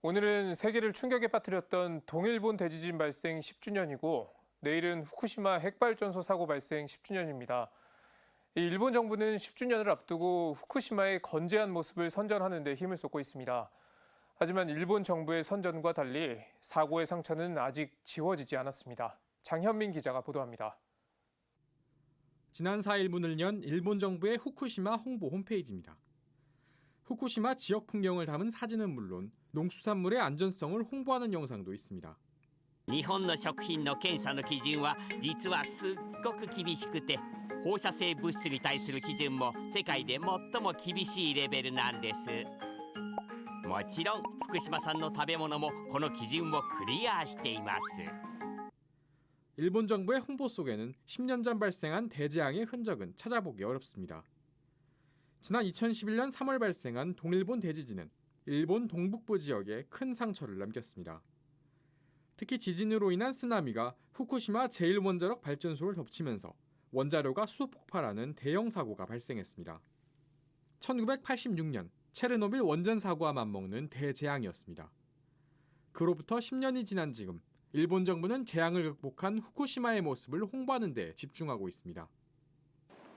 오늘은 세계를 충격에 빠뜨렸던 동일본 대지진 발생 10주년이고 내일은 후쿠시마 핵발전소 사고 발생 10주년입니다. 일본 정부는 10주년을 앞두고 후쿠시마의 건재한 모습을 선전하는 데 힘을 쏟고 있습니다. 하지만 일본 정부의 선전과 달리 사고의 상처는 아직 지워지지 않았습니다. 장현민 기자가 보도합니다. 지난 4일 문을 연 일본 정부의 후쿠시마 홍보 홈페이지입니다. 후쿠시마 지역 풍경을 담은 사진은 물론 농수산물의 안전성을 홍보하는 영상도 있습니다. 日本の食品の検査の基準は実はすっごく厳しくて、放射性物質に対する基準も世界で最も厳しいレベルなんです。もちろん福島産の食べ物もこの基準をクリアしています。 일본 정부의 홍보 속에는 10년 전 발생한 대재앙의 흔적은 찾아보기 어렵습니다. 지난 2011년 3월 발생한 동일본 대지진은 일본 동북부 지역에 큰 상처를 남겼습니다. 특히 지진으로 인한 쓰나미가 후쿠시마 제1원자력 발전소를 덮치면서 원자료가 수소 폭발하는 대형 사고가 발생했습니다. 1986년 체르노빌 원전 사고와 맞먹는 대재앙이었습니다. 그로부터 10년이 지난 지금 일본 정부는 재앙을 극복한 후쿠시마의 모습을 홍보하는 데 집중하고 있습니다.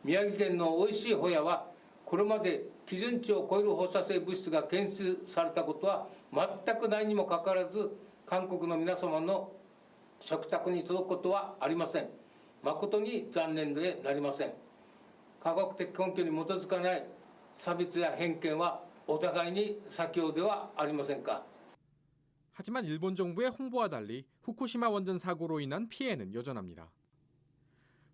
宮城県の美味しいホヤはこれまで基準値を超える放射性物質が検出されたことは全くないにもかかわらず韓国の皆様の食卓に届くことはありません。誠に残念でなりません。科学的根拠に基づかない差別や偏見はお互いに避けようではありませんか。 하지만 일본 정부의 홍보와 달리 후쿠시마 원전 사고로 인한 피해는 여전합니다.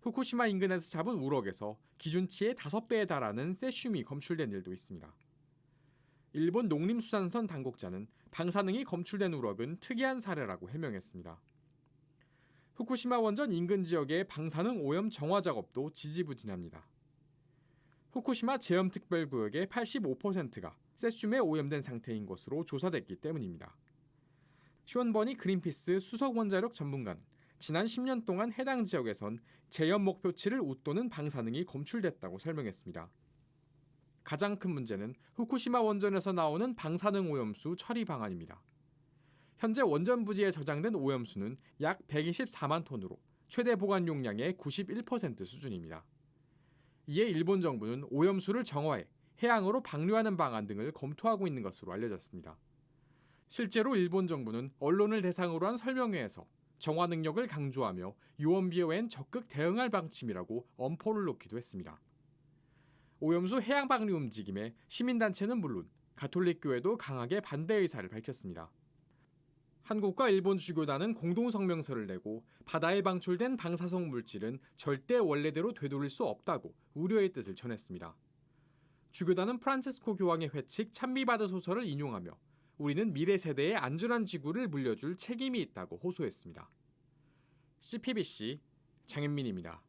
후쿠시마 인근에서 잡은 우럭에서 기준치의 5배에 달하는 세슘이 검출된 일도 있습니다. 일본 농림수산선 당국자는 방사능이 검출된 우럭은 특이한 사례라고 해명했습니다. 후쿠시마 원전 인근 지역의 방사능 오염 정화 작업도 지지부진합니다. 후쿠시마 제염특별구역의 85%가 세슘에 오염된 상태인 것으로 조사됐기 때문입니다. 쇼언버니 그린피스 수석 원자력 전문가는 지난 10년 동안 해당 지역에선 재염 목표치를 웃도는 방사능이 검출됐다고 설명했습니다. 가장 큰 문제는 후쿠시마 원전에서 나오는 방사능 오염수 처리 방안입니다. 현재 원전 부지에 저장된 오염수는 약 124만 톤으로 최대 보관 용량의 91% 수준입니다. 이에 일본 정부는 오염수를 정화해 해양으로 방류하는 방안 등을 검토하고 있는 것으로 알려졌습니다. 실제로 일본 정부는 언론을 대상으로 한 설명회에서 정화 능력을 강조하며 유언비어 외엔 적극 대응할 방침이라고 엄포를 놓기도 했습니다. 오염수 해양 방류 움직임에 시민단체는 물론 가톨릭교회도 강하게 반대 의사를 밝혔습니다. 한국과 일본 주교단은 공동성명서를 내고 바다에 방출된 방사성 물질은 절대 원래대로 되돌릴 수 없다고 우려의 뜻을 전했습니다. 주교단은 프란치스코 교황의 회칙 찬미받은 소설을 인용하며 우리는 미래 세대에 안전한 지구를 물려줄 책임이 있다고 호소했습니다. CPBC 장현민입니다.